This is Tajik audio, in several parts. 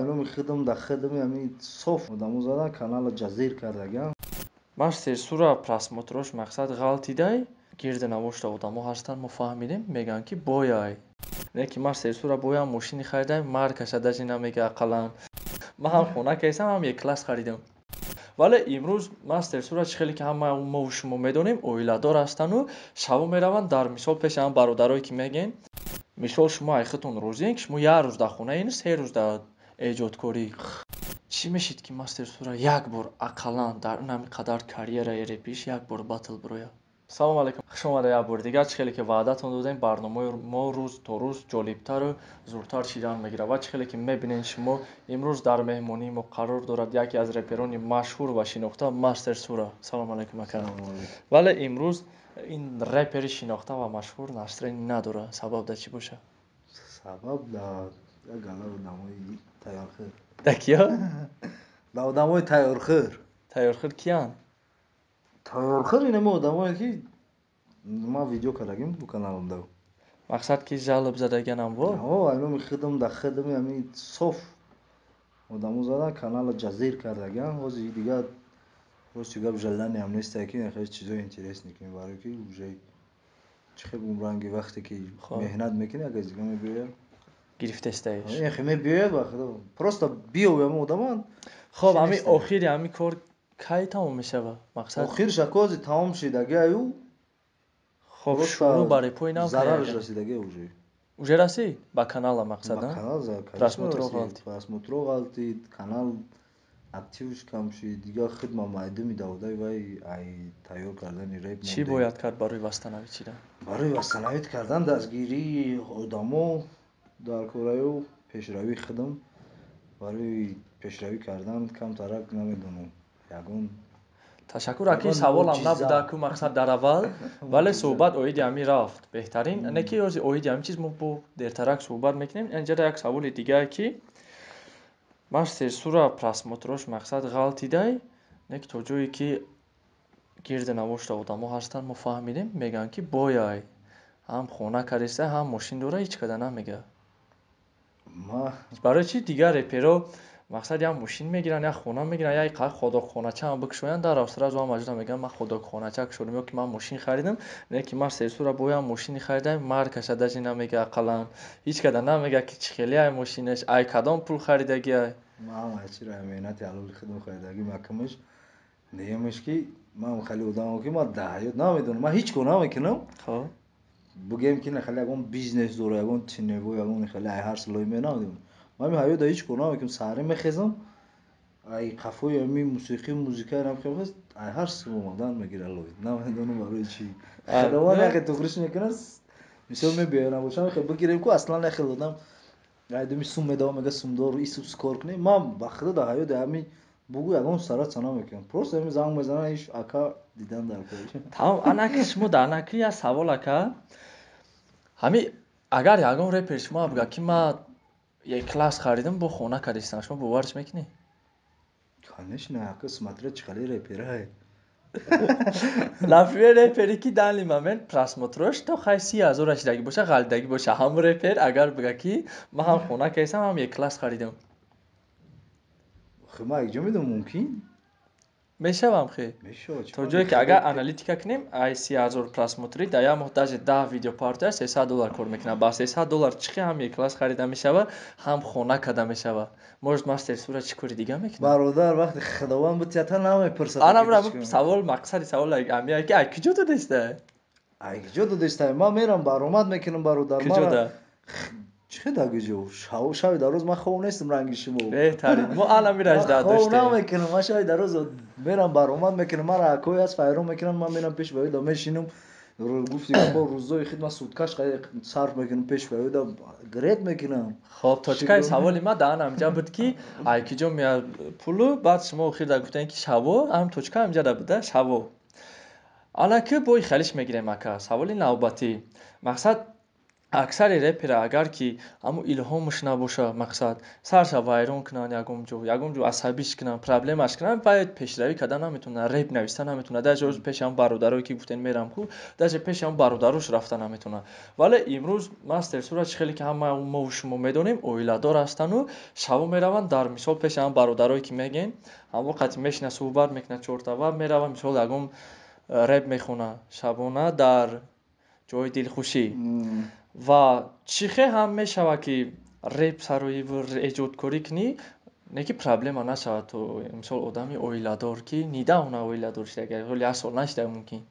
айно мехидам да хидами ами соф одамо задан канала ҷазир кардагиам. Мастер сура просмотрош мақсад ғалтидай гирда навошта одамо ҳастан мо фаҳмидем мегӯянд ки бояй не ки мастер сура боям мошини харидай маркаша даже намега ақаллан ман ҳам хона кайсам ҳам Е-класс харидам. вале имрӯз мастер сура чӣ хеле ки ҳама мо шумо медонем оиладор ҳастану шабо мераванд дар мисол пеши ҳам бародарое ки мегӯем мисол шумо айхатон розиен ки шумо як рӯз дар хона ин 3 рӯз дар эҷодкорӣ чӣ мешид ки мастер сура як бор ақаллан дар ин қадар карьераи репиш як бор батл бирояд. салом алейкум, хуш омадед як бори дигар. Чӣ хеле ки ваъдатон додем барномаи мо рӯз то рӯз ҷолибтару зудтар шидан мегирад ва чӣ хеле ки мебинед шумо имрӯз дар меҳмонии мо қарор дорад яке аз реперони машҳур ва шинохта мастер сура. Салом алейкум ака. вале имрӯз ин репери шинохта ва машҳур настроение надорад. Сабаб да чӣ боша? Сабаб да як гала одамои тайёрхӯр. Да киё? Да одамои тайёрхӯр. Тайёрхӯр киян? Тайёрхӯр инаме одамое ки ман видео кардагим бу каналам дав. Мақсад ки жалб задагианам во? Айно мехидам да хидами ами соф одамо задан канала ҷазир кардагиам. ҳозир дигар просто гап жаланиам нестае ки нахе чизои интересне ки барои ки уже чӣ хел умранги вақте ки меҳнат мекунӣ ягез дига мебиёяд гирифтестаиш. Ехе мебиёяд ба худо просто биёяд одаман. хоб ами охири ами кор кай тамом мешава? Мақсад охириш акози тамом шидаги аю. хоб шурӯъ ба репои нав зарараш расидаги уже расӣ ба канала мақсад ба канал просмотро ғалтид канал активиш кам шид дига хидма майдуми давдаи вай ай тайёр кардани реп чӣ бояд кард барои вастанавид чидан? барои вастанавид кардан дастгирии одамо дар кораю пешравии хидм барои пешравӣ кардан камтарак намедонам ягон ташаккур аки саволам набуда ку мақсад дар аввал вале суҳбат оиди ами рафт беҳтарин не ки оиди ами чиз мо бо дертарак суҳбат мекунем. инҷода як саволи дигае ки мастер сура просмотрош мақсад ғалтидай не ки то ҷое ки гирда навошта одамо ҳастанд мо фаҳмидем мегӯянд ки бояй ҳам хона кариста ҳам мошин дора ҳеч када намега. барои чӣ дигар реперо мақсад як мошин мегиранд як хона мегиранд як ходокхоначаам бикушоянд дар сразу ҳам аҷда мегӯянд ман ходокхонача кушодам ё ки ман мошин харидам не ки мастер сура боям мошини харидай маркаша даже намега ақаллан ҳеч када намега ки чӣ хеле ай мошинаш ай кадом пул харидагӣ ай ман чира меҳнати ҳалоли худам харидагӣ макамаш диgamаш ки ман хеле одамам ки ман дар ҳаёт намедонам ман ҳеҷ кор намекунам бигӯем ки хеле ягон бизнес дора ягон тинево ягон хеле ай ҳар слои менамедонам ман ҳаётда ҳеҷ кор намекунам саҳрӣ мехезам ай қафои ами мусиқӣ музикаи намехезам ай ҳар сумодан мегира лои намедонам барои чӣ худованд яхе тухриш мекунад мисол мебиёяд набошам яхе бигирем ку аслан яхе одам ай думи сум медавад мега сумдор исус кор кунем ман ба худо дар ҳаёт ами бугу ягон саратса намекунам просто ами занг мезанам иш ака дидан дар кор тамом анаки шумо дар анаки як савол ака ҳами агар ягон репер шумо бигӯяд ки ман Е-класс харидам бо хона каристам шумо боварш мекунед? конечно ака смотря чӣ хеле реперае например репере ки данли момент просмотрош то хай 30,000 рашидагӣ боша ғалидагӣ боша ҳамон репер агар бигӯяд ки ман ҳам хона каристам ҳам Е-класс харидам охе ман якҷо медонам мумкин мешавам хе то ҷое ки агар аналитика кунем ай 30,000 просмотри дар як моҳ даже 10 видео партия $300 кор мекунад ба $300 чӣ хел ҳам Е-класс харида мешава ҳам хона карда мешава может мастер сура чӣ кори дига мекунад бародар вақте худованд бутията намепурсад анамра савол мақсади савол амия ки ай куҷо додиста ай куҷо додиста ман мерам баромад мекунам бародар куҷода чӣ да куҷо шаби дароз ман хоб нестам ранги шумо беҳтарин мо анамираш да доштем хоб намекунам ман шаби дароз мерам баромад мекунам мара акое аз файрон мекунам ман мерам пеш ба оида мешинам гуфти бо рӯзои хидмат суткаш сарф мекунам пеш ба оида грет мекунам хоб точкаи саволи ман дар ҳамҷа буд ки ай куҷо меяд пулу баъд шумо охир да гуфтем ки шаво ҳам точка ҳамҷада буда шаво анаки бои хелиш мегирем ака саволи навбатӣ мақсад аксари репера агар ки ҳамун илҳомаш набоша мақсад сарша вайрон кунанд ягон ҷо асабиш кунанд проблемаш кунанд баъд пешравӣ кардан наметавонад реп нависта наметавонад даже ҳозир пеши ҳамун бародарое ки гуфтем мерам ку даже пеши ҳамун бародарош рафта наметавонад вале имрӯз мастер сура чӣ хеле ки ҳама мо шумо медонем оиладор ҳастану шабо мераванд дар мисол пеши ҳамун бародарое ки мегем ҳамон вақти мешина суҳбат мекунад чортава мерава мисол ягон реп мехона шабона дар ҷои дилхушӣ ва чӣ хел ҳам мешавад ки реп сароиву эҷодкорӣ кунӣ не ки проблема нашавад то мисол одами оиладор ки недавно оиладор шуда ҳоли 1 сол нашуда мумкин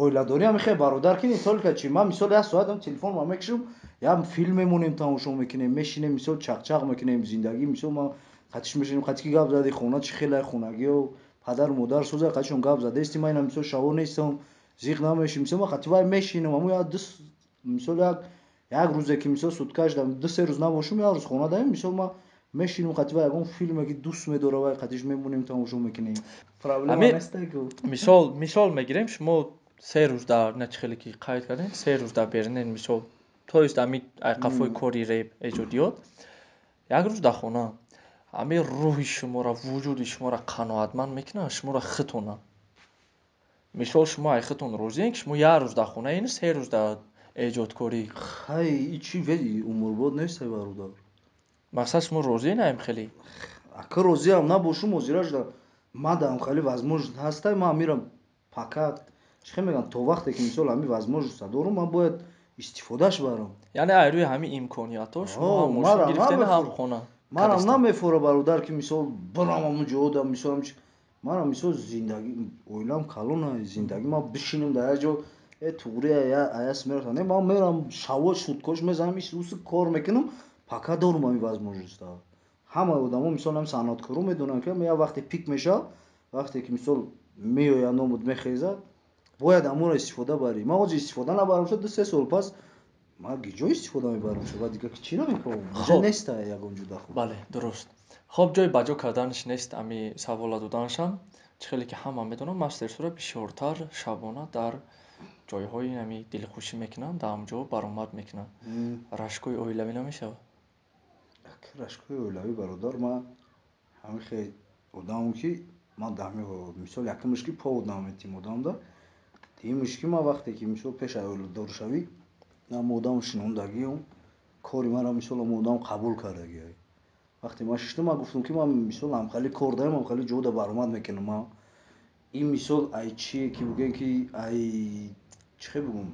оиладорӣ ҳам хеле бародар ки мисол ки ман мисол 1 соат телефон ма мекашам ям филм мемонем тамошо мекунем мешинем мисол чақчақ мекунем зиндагӣ мисол ма хатиш мешинем хати ки гап зади хона чӣ хеле хонагиё падару модар соза хатишон гап задести ман ина мисол шаво нестам зиқ намешим мисол ма хати вай мешинем ҳамун мисол як рӯзе ки мисол суткаш дам 2-3 рӯз набошам як рӯз хона даем мисол ма мешинем хати вай ягон филме ки дӯст медора вай хатиш мемонем тамошо мекунем проблема нест ку мисол мегирем шумо 3 рӯз дар на чӣ хеле ки қайд кардем 3 рӯз дар Берлин мисол тоест ами қафои кори реп эҷодиёт як рӯз дар хона ҳамаи рӯҳи шуморо вуҷуди шуморо қаноатманд мекунад шуморо хитонад мисол шумо ай хитон розием ки шумо як рӯз дар хона ин 3 рӯз дар эҷодкорӣ хай ичи вели умрбод нест бародар мақсад шумо розием аем хеле ака розиам набошум ҳозираш да мадам хали возможность ҳастай ман мирам фақат чӣ хел мегӯям то вақте ки мисол ҳами возможность дорум ман бояд истифодаш барам яъне ай рӯи ҳами имкониятҳо шумо ҳам мошин гирифтем ҳам хона манам намефора бародар ки мисол барам ҳамун ҷода мисол манам мисол зиндагӣ оилам калона зиндагӣ ман бишинем дар як ҷо туғри аяс мерасам не ман мерам шаво шуткош мезанам исуси кор мекунам фақат дорум ҳами возможността ҳамаи одамо мисол ҳам санъаткоро медонанд ки як вақте пик мешавад вақте ки мисол меояд номуд мехезад бояд ҳамонро истифода барӣ ман ҳозир истифода набарам шуд 2-3 сол пас ман ҷо истифода мебарам шуд ва дигар чиро мекунам ҷо нест ягон ҷуда хуб бале дуруст хоб ҷои баҷо карданаш нест ами савола доданашам чӣ хеле ки ҳама медонанд мастер сура бисёртар шабона дар ҷойҳои ами дилхушӣ мекунанд дар ҳамон ҷо баромад мекунанд рашкҳои оилавӣ намешавад рашкҳои оилавӣ бародар ман ҳамин хел одамом ки ман мисол якумш ки повод наметим одамда дуюмш ки ман вақте ки мисол пеша оиладоршавӣ ам одам шинондагиам кори мара мисол ам одам қабул кардагия вақте ман шиштам ман гуфтам ки ман мисол ҳамхали кор даем ҳамхали ҷода баромад мекунам ман ин мисол ай чие ки бугем ки ай чӣ хел бигӯм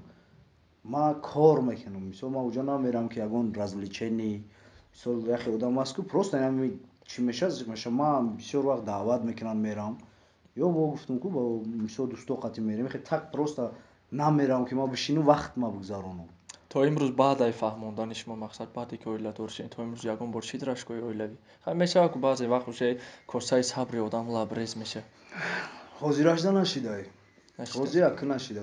ман кор мекунам мисол ман оҷа намерам ки ягон развлечение мисол яхе одам аст ку просто ами чӣ меша зиқ меша ман бисёр вақт даъват мекунанд мерам ё мо гуфтам ку ба мисол дӯсто қатӣ мерем так просто намерам ки ман бишинам вақт ман бигзаронам то имрӯз баъдаи фаҳмондани шумо мақсад баъде ки оиладор шудем то имрӯз ягон бор шид рашкҳои оилавӣ мешавад ку баъзе вақт косаи сабри одам лабрез меша ҳозиражда нашидай ҳозир ака нашида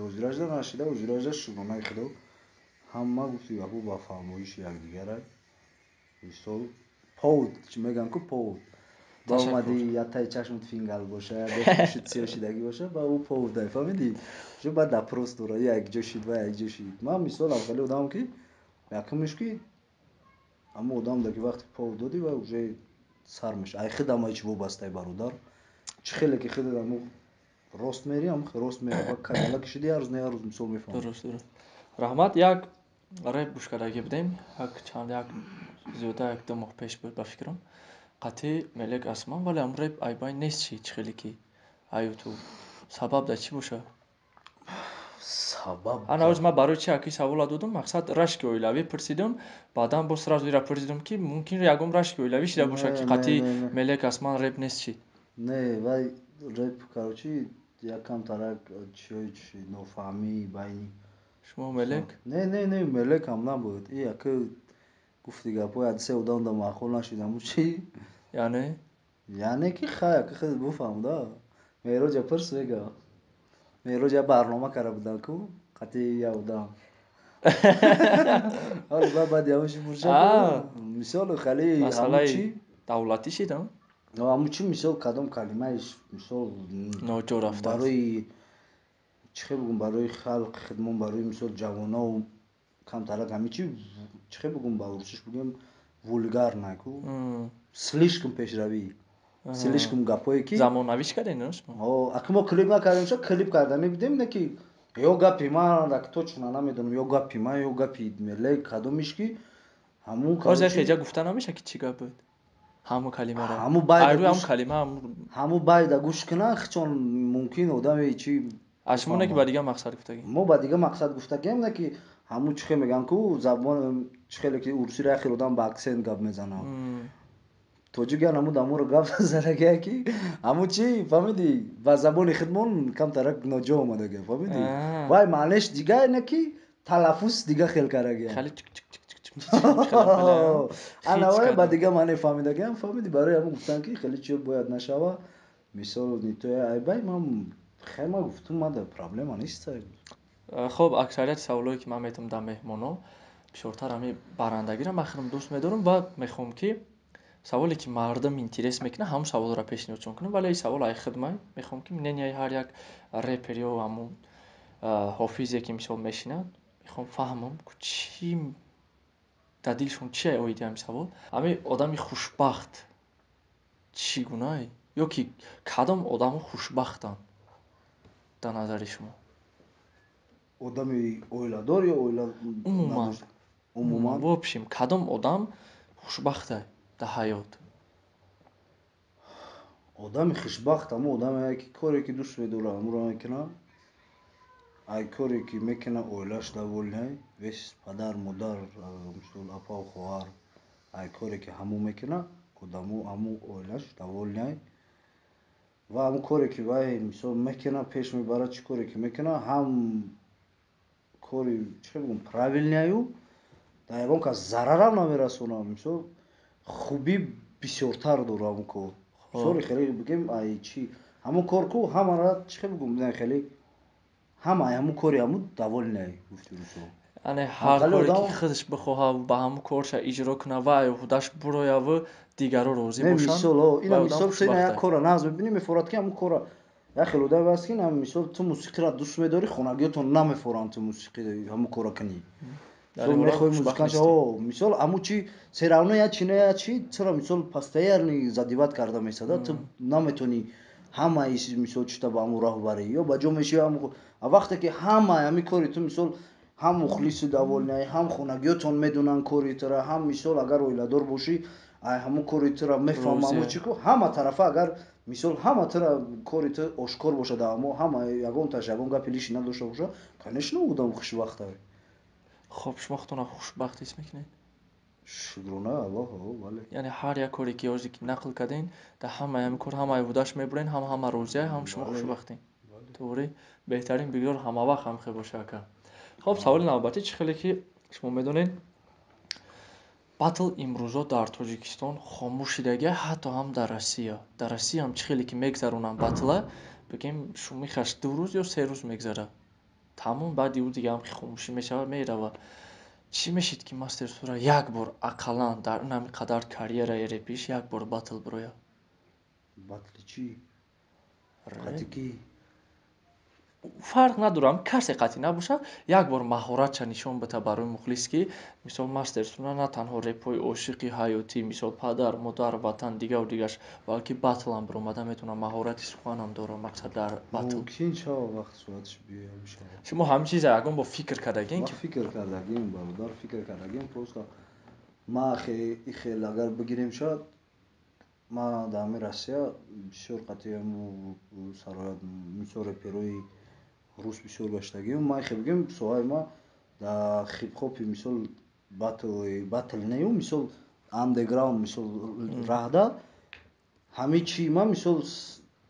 ҳозиражда шукронаи худо ҳама гуфти аку ба фармоиши якдигарай мисол повод чӣ мегӯям ку повод ба омади ятаи чашмат фингал боша бехушид сиёшидагӣ боша ба ӯ поводай фаҳмидӣ ҷо ба допрос дора якҷо шид ва якҷо шид ман мисол аввали одамам ки якумш ки ҳамун одамда ки вақте повод додӣ ва уже сар меша ай худам ҳеҷ вобастаи бародар чӣ хеле ки худат ҳамун рост мери ҳамун хел рост мери ва кадала кишиди як рӯз не як рӯз мисол мефаҳмӣ дуруст раҳмат як реп гӯш кардаги будем як зиёда 1-2 моҳ пеш буд ба фикрам қатъи мелек асман вале ҳамун реп айбай нест чӣ хеле ки аю ту сабаб дар чӣ боша сабаб ана ҳозир ман барои чи аки савола додам мақсад рашки оилавӣ пурсидам баъдан боз сразу ира пурсидам ки мумкин ягон рашки оилавӣ шуда боша ки қатъи мелек асман реп нест чӣ не вай реп короче якам тарак чӣ нофаҳмӣ байни шумо мелек не мелекам набуд и ака гуфти гапҳои ҳадисе одам да маъқул нашуд ҳамун чӣ яъне ки хай ака худат буфаҳмда меҳроҷа пурс мега меҳроҷ як барнома карда буданд ку қатъи як одам ҳоли ман баъди ҳамун чӣ пурсидам мисол хали масъалаи давлатӣ шидам ҳамун чӣ мисол кадом калимаиш мисол ноҷо рафтааст барои чӣ хел бигӯм барои халқ хидмат барои мисол ҷавону камтарак ҳамичи чихе бугум ба русиш бугем вулгарна ку слишком пешравӣ слишком гапое ки замонавиш кардем аки мо клип накардем шо клип кардани будем не ки ё гапи ман ак точно намедонам ё гапи ман ё гапи меле кадомиш ки ҳамун хеҷа гуфта намеша ки чӣ гап буд ҳамун калимаро ҳамун байда гӯш кунан хичон мумкин одаме чи ашмо не ки ба дига мақсад гуфтагем мо ба дига мақсад гуфтагем не ки ҳамун чихе меган ку забон чихеле ки урусиро яхел одам ба аксент гап мезанам тоҷикиан ҳамун даморо гап занагия ки ҳамун чи фаҳмиди ба забони худмон камтарак ноҷо омадагия фаҳмиди вай маънеш дига не ки талаффуз дига хел карагия анавай ба дига ма нефаҳмидагиам фаҳмиди барои ҳамун гуфтам ки хеле чиё бояд нашава мисол нитоя айбай ман хема гуфтум мада проблема нест. хоб аксарияти саволое ки ман метавонам дар меҳмоно бисёртар ҳамин баррандагиро ман худам дӯст медорам ва мехоҳам ки саволе ки мардум интерес мекунад ҳамун саволро пешниҳодшон кунам вале ин савол ай хидмай мехоҳам ки мненияи ҳар як репер ё ҳамун ҳофизе ки мисол мешинад мехоҳам фаҳмам чӣ дар дилшон чи оиди ҳамин савол ҳамин одами хушбахт чӣ гунае ё ки кадом одамо хушбахтанд дар назари шумо одами оиладор ё оила умуман в общем кадом одам хушбахтае дар ҳаёт одами хушбахт ҳамон одамее ки коре ки дӯст медорад ҳамонро мекунад ай коре ки мекунад оилаш даволнае вес падар модар мисол апа хоҳар ай коре ки ҳамон мекунад одамо ҳамон оилаш даволнае ва ҳамон коре ки вай мисол мекунад пеш мебарад чӣ коре ки мекунад ҳам кори чӣ бигӯм правилнаю дар ягон кас зарарам намерасонад мисол хубӣ бисёртар дорад ҳамон кор мисоли хеле бигем ай чи ҳамон кор ку ҳамара чӣ бигӯм не хеле ҳама ҳамон кори ҳамон даволнае гуфти русо яъне ҳар коре ки худаш бихоҳад ба ҳамон корша иҷро кунад ва ҳудаш бурояву дигарро розӣ бошанд мисол ина мисол ту ина як кора нағз мебинӣ мефорад ки ҳамон кора як хел одаме ҳаст ки мисол ту мусиқиро дӯст медорӣ хонагиётон намефоранд ту мусиқи ҳамон кора кунӣ мехоҳӣ музикант мисол ҳамун чи серавно я чи не я чи чаро мисол постоянно задиват карда месада ту наметонӣ ҳамаи мисол чита ба ҳамон роҳ барӣ ё ба ҷо мешавӣ ҳамон а вақте ки ҳамаи ҳамин кори ту мисол ҳам мухлису даволнае ҳам хонагиётон медонанд кори тура ҳам мисол агар оиладор бошӣ ай ҳамон кори тура мефаҳмад ҳамон чи ку ҳама тарафа агар мисол ҳама тура кори ту ошкор бошад аммо ҳама ягонташ ягон гапи лиши надошта бошад конечно одам хушбахтае. хоб шумо худтонро хушбахт ҳис мекунед шукрона аллоҳ бале яъне ҳар як коре ки ҳозир ки нақл кардин дар ҳамаи ҳамин кор ҳамаи ҳудаш мебурен ҳама розия ҳам шумо хушбахтин тавре беҳтарин бигзор ҳамавақт ҳамихел боша ака. хоб саволи навбатӣ чӣ хеле ки шумо медонед батл имрӯзо дар тоҷикистон хомӯш шидагия ҳатто ҳам дар россия ҳам чӣ хеле ки мегзаронанд батла бигем шумихаш 2 рӯз ё 3 рӯз мегзарад тамом баъди ӯ дига ҳам хомӯшӣ мешавад меравад чӣ мешид ки мастер сура як бор ақаллан дар ин ҳамин қадар карьераи репиш як бор батл бирояд батли чӣ қатӣ ки фарқ надорам касе қатъӣ набошад як бор маҳоратша нишон бида барои мухлис ки мисол мастер сура на танҳо репҳои ошиқи ҳаётӣ мисол падар модар ватан дигаву дигаш балки батлам биромада метавонад маҳорати суханам дорад мақсад дар батл мумкин шавад вақт суръатиш бишавад шумо ҳамин чиза ягон бор фикр кардагин ки фикр кардагим бародар фикр кардагим просто ма хел агар бигирем шояд ма дар ҳамин россия бисёр қатъи сароят мисол реперои рус бисёр гаштагим ма хел бигем соҳаи ма дар хипхопи мисол батл нею мисол андеграунд мисол раҳда ҳамин чи ма мисол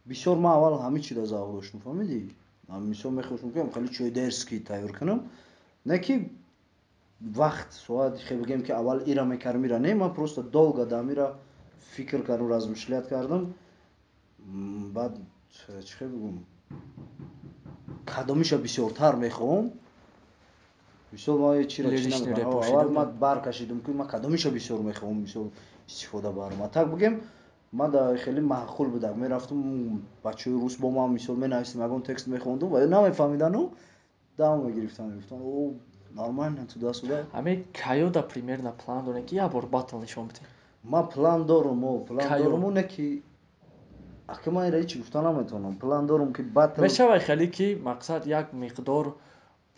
бисёр ма аввал ҳамин чида завқ доштам фаҳмидӣ мисол мехостам ки хеле чиҳои дерзкӣ тайёр кунам не ки вақт соат хел бигем ки аввал ира мекардам ира не ман просто долго дар ҳамира фикр кардам размишлят кардам баъд чӣ хел бигӯм кадомиша бисёртар мехоҳам мисол ма чиро чи намекунам аввал ма баркашидам ки ма кадомиша бисёр мехоҳам мисол истифода барам а так бигем ма да хеле маъқул будам мерафтум бачаҳои рус бо ман мисол менависидем ягон текст мехондум ва намефаҳмидану давом мегирифтам мегуфтам нормально туда-сюда. Ами кайо да примерно план дорем ки як бор батл нишон бидем? Ман план дорум, оне ки аки ман ира ҳичи гуфта наметавонам. План дорум ки батл мешавад хеле ки мақсад як миқдор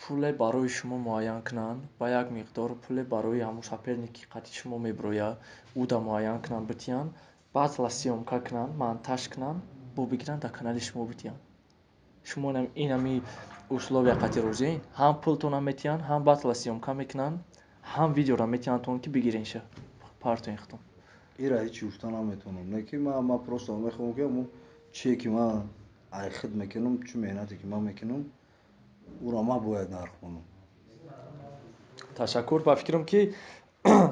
пуле барои шумо муайян кунанд ва як миқдор пуле барои ҳамун соперники қадди шумо мебирояд ӯ да муайян кунанд битиянд, батла сиёмка кунанд, монтаж кунанд, бо бигиранд дар канали шумо битиянд. Шумо инами условия қадди розиен? Ҳам пултонам метиҳанд, ҳам батла сиёмка мекунанд, ҳам видеора метиҳандтон ки бигиринша партоин хутон. ира ҳичи гуфта наметавонам. Не ки ман просто мехоҳам ки ҳамун чие ки ман айхид мекунам, чӣ меҳнате ки ман мекунам, ӯро ман бояд нархонам. Ташаккур. Ба фикрам ки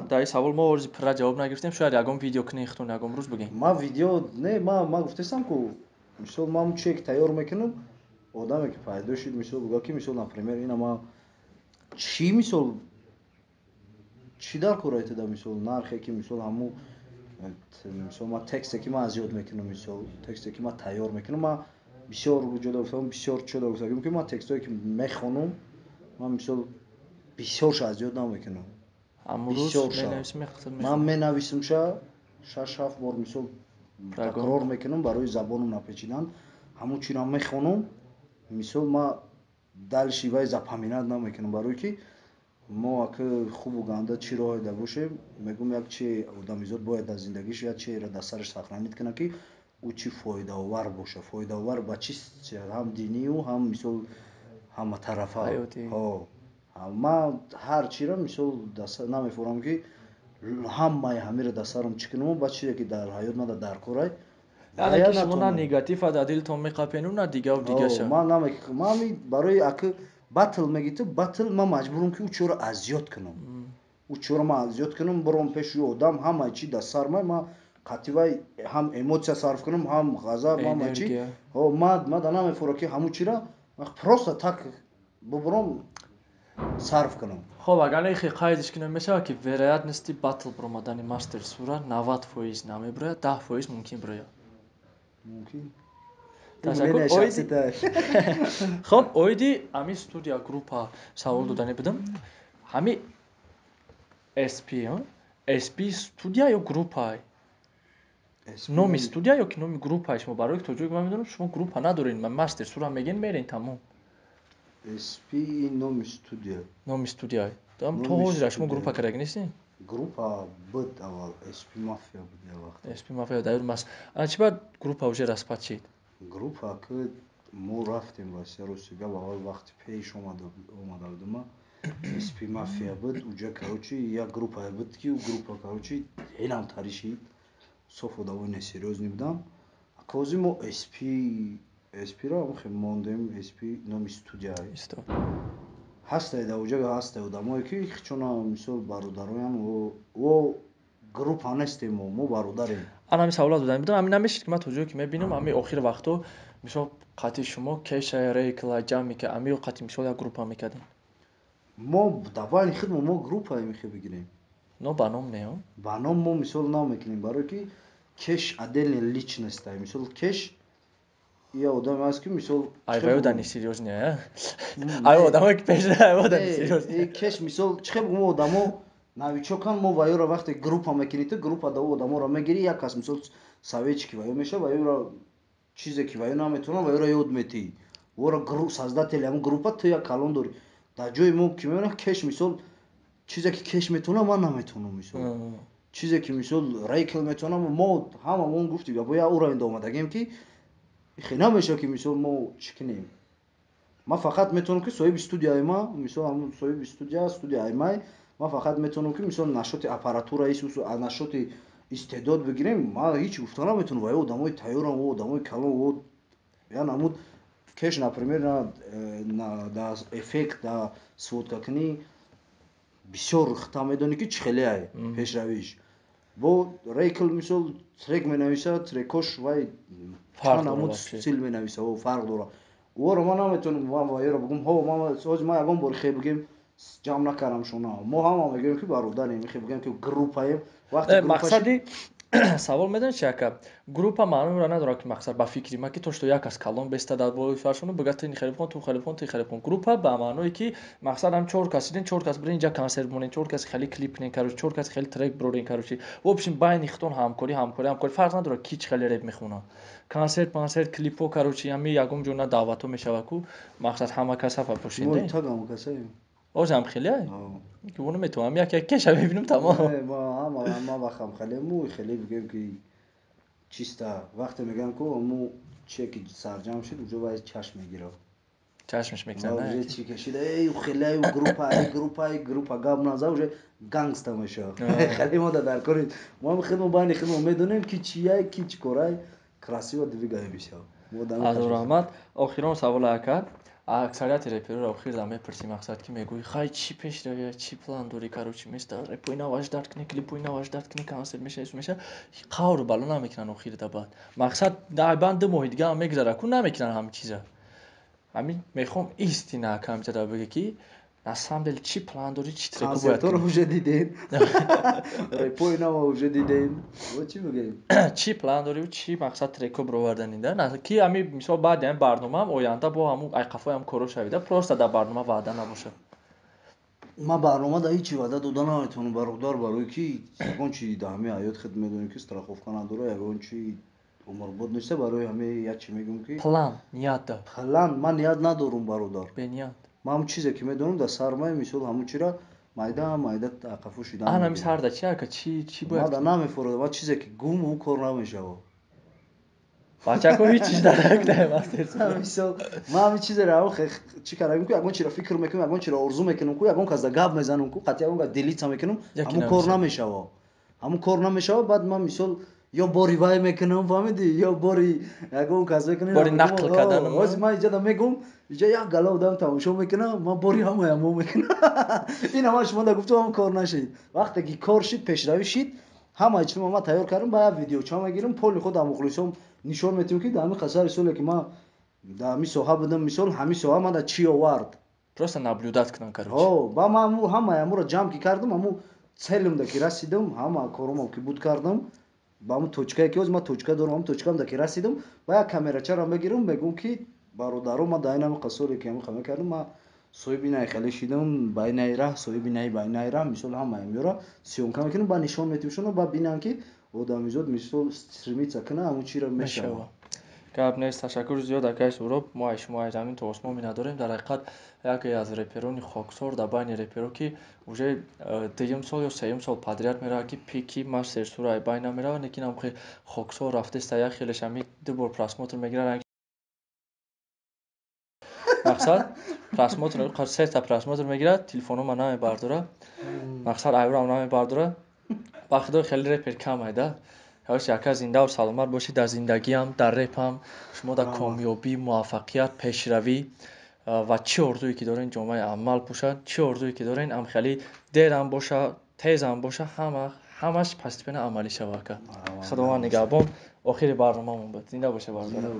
дар ин савол мо оризи пурра ҷавоб нагирифтем. Шояд ягон видео кунем хутон ягон рӯз бигем. Ман видео не ман гуфтастам ку мисол ман чие ки тайёр мекунам, одаме ки пайдо шуд мисол бигӯяд ки мисол например ина ман чӣ мисол чӣ дар кора ида мисол нархе ки мисол ҳамун мисол ман тексте ки ман зиёд мекунам, мисол тексте ки ман тайёр мекунам, ман бисёр ҷода гуфтам, бисёр чода гуфтагим ки ман текстое ки мехонам, ман мисол бисёрша зиёд намекунам. Ман менависам 6-7 бор мисол такрор мекунам барои забонам напечидан. ҳамун чиро мехонам, мисол ман дал шиваи запоминад намекунам, барои ки мо ака хубу ганда чӣ роҳе да бошем, мегӯм як чи одамизод бояд дар зиндагиш як чиеро дар сараш сахранид кунад ки ӯ чӣ фоидаовар боша. Фоидаовар ба чӣ ҳам динию, ҳам мисол ҳаматарафа. Ман ҳар чиро мисол намефурам ки ҳамаи ҳамиро дар сарам чикунам, ба чие ки дар ҳаёт мада дар корай. Яъне ки шумо на негатива дар дилтон меқапену, на дигав дигаша. Ман барои ака батл мегиту, батл ман маҷбурам ки ӯ чиро азиёд кунам. Ӯ чиро ман азиёд кунам, баром пеши одам ҳамаи чӣ дар сар ман қативай ҳам эмоция сарф кунам, ҳам ғазаб, ҳама чӣ. Ман да намефура ки ҳамун чиро просто так бубурам сарф кунам. Хоб агар нехи қайдиш кунем мешавад ки вероятности батл баромадани мастер сура 90% намебирояд, 10% мумкин бирояд. Мумкин. Ташаккур. Хоб оиди ами студия группа савол додане будам. Ами SP студия ё группа? Номи студия ё ки номи группа шумо? Барои то ҷое ки ман медонам шумо группа надоред, мастер сура мегин мерен тамом. SP номи студия. Номи студия. Там то ҳозир шумо группа караг нестин? Группа буд аввал SP Mafia буд я вақт. SP Mafia дайр мас. Ана чӣ баъд группа уже распад? Группа ки мо рафтем Россия Русига аввал вақти пеш омада будам. SP Mafia буд, уҷа короче як группа буд ки ӯ группа короче ҳелам таришид. Софу довольно серьёзный будам. Кози мо SP-ро хе мондем, SP номи студия. Ҳастай да уҷага ҳастай одамое ки хичона мисол бародароям во группа нестем, мо бародарем. Ана ҳамин саволат додам будам, ҳамин намешид ки ман то ҷое ки мебинам ҳамин охири вақто мисол қатти шумо Кеша Рейкла ҷамъ ки ами қатти мисол як группа мекардем. Мо давайни хидмо мо группа мехе бигирем. Но ба ном не? Ба ном мо мисол намекунем, барои ки Кеш отдельная личность, мисол Кеш я одаме аст ки мисол айвода не серьёзне, айвода ки пеш айвода не серьёзне. Кеш мисол чихе мо одамо навичокан, мо ваёра вақте группа мекунем, группа да одаморо мегири, як кас мисол советчики ваё меша, ваёра чизе ки ваё наметавонад, ваёра ёд метии. Вора создатели ҳамун группа ту як калон дори. Дар ҷои мо ки мебинам Кеш мисол чизе ки Кеш метавонад, ман наметавонам мисол. Чизе ки мисол Рейкл метавонам, мо ҳамамон гуфтем боя уро инда омадагем ки ихе намешавад ки мисол мо чӣ кунем. Ман фақат метавонам ки соҳиби студияи ман, мисол ҳамун соҳиби студияи май, ман фақат метавонам ки мисол нашоти аппаратура нашоти истеъдод бигирем. Ман ҳеҷ гуфта наметавонам ва одамои тайёрам, во одамои калон, я намуд Кеш например да эффект да сводкакунӣ бисёр хита медонӣ ки чӣ хеле пешравиш. Бо Рейкл мисол трек менависад, трекош вай намуд стил менависа, фарқ дора. Вора ман наметавонам ман ваёро бигӯм ҳо ман ягон бори хе бигем ҷамъ накардам шуна. Мо ҳама мегӯем ки бародарем, хе бигем ки группаем. Мақсади савол медонед чи ака группа маъноро надорад ки мақсад ба фикри ма ки то что якас калон беста дар болои фаршону бигӯяд ту ин хеле бикун ту хеле бикун ту хеле бикун группа ба маъное ки мақсад ҳам 4 кас иден 4 кас бирен инҷа консерт монем 4 кас хеле клип кунем короче 4 кас хеле трек брорем короче в общем байни хитон ҳамкорӣ фарқ надорад ки чӣ хеле реп мехонад консерт клипҳо короче ҳами ягон ҷо на даъватҳо мешавад ку мақсад ҳама кас ҳафа пошиде озам хеле ки воно метавонам як кеша мебинам тамом ма вахтам хеле му хеле бигем ки чиста вақте мегӯям ку аму чие ки сарҷам шуд уҷо вай чашм мегирав чашмш мекзана чи кашида хеле группа гап наза уже гангста мешав хеле мо дар кори мо хидмо байни хидмо медонем ки чия ки чӣ корай красиво двигаем мешав азур аҳмад охирон савола ака аксарияти реперҳоро охир дар мепурсӣ мақсад ки мегӯӣ хай чӣ пешравӣ чӣ план дорӣ короче места репои наваш дард кунӣ клипои наваш дард кунӣ консерт меша қавр бало намекунанд охирida баъд мақсад банд 2 моҳи дига ҳам мегузарад ку намекунанд ҳамин чиза ҳамин мехоҳам истина акамҷада бигӣ ки на самом деле чӣ план дорӣ чӣ треко бояд консертҳоро уже дидем репои наво уже дидем во чӣ бигем чӣ план дорӣ чӣ мақсад треко бароварданида ки ҳамин мисол баъди ҳамин барномаам оянда бо ҳамун айқафои ҳам коро шавида просто дар барнома ваъда набошад ма барнома да ҳичи ваъда дода наметавонам бародар барое ки ягон чи дар ҳамин ҳаёт хид медонем ки страховка надора ягон чи умрбод неста барои ҳамин як чи мегӯям ки план ният да план ман ният надорум бародар беният ман ҳамун чизе ки медонам дар сармай мисол ҳамун чира майда ақафо шидан ана мисарда чи ака чи бояд мада намефорад ва чизе ки гум у кор намешавад бачако ҳеч чиз дарак намастед мисол ман ҳамин чизеро чӣ кардагим ку ягон чиро фикр мекунам ягон чиро орзу мекунам ку ягон кас да гап мезанам ку қатъи ягон кас делица мекунам ҳамун кор намешавад баъд ман мисол ё бори вай мекунам фаҳмидӣ ё бори ягон кас мекунам бори нақл кардан ҳозир ман инҷа да мегӯм инҷа як гала одам тамошо мекунам ман бори ҳамаям мо мекунам ина ман шумо да гуфтам ҳамун кор нашид вақте ки кор шид пешравӣ шид ҳамаи чизро ман тайёр кардам ба як видеоча мегирам поли худ дар мухлисом нишон метиҳам ки дар ҳамин қасари соли ки ман дар ҳамин соҳа будам мисол ҳамин соҳа ман чӣ овард просто наблюдат кунам короче ба ман ҳамаи амуро ҷамъ ки кардам ҳамун целимда ки расидам ҳама коромам ки буд кардам ба ҳамун точкае ки ҳозир ман точка дорам ҳамун точкаамда ки расидам ба як камерачаро мегирам мегӯям ки бародаро ман дар ин ҳамин қасоре ки ҳамин хама кардам ман соҳиби наи хеле шидам байнаи раҳ соҳиби наи байнаи раҳ мисол ҳамаи амёра сиёмка мекунам ба нишон метиҳушонам ба бинанд ки одамизод мисол стримиться кунад ҳамун чиро мешавад гап нест ташаккури зиёд акаи Сӯроб мо ай шумо ай замин то осмон надорем дар ҳақиқат яке аз реперони хоксор дар байни реперо ки уже дуюм сол ё сеюм сол подряд меравад ки пики ма Серсура ай байн намеравад лекин ҳамхел хоксор рафтеста як хелеш ҳами 2 бор просмотр мегирад мақсад просмотр 3 та просмотр мегирад телефонома намебардора мақсад айврам намебардора ба худо хеле репер кам айда ҳош яка зиндаву саломат бошед дар зиндагиам дар репам шумо дар комёбӣ муваффақият пешравӣ ва чӣ орзуе ки дорен ҷомаи амал бошад чӣ орзуе ки дорен ам хеле дерам боша тезам боша ҳамаш постепенно амалӣ шава ака худованд нигаҳбон охири барномамон буд зинда боша бародарам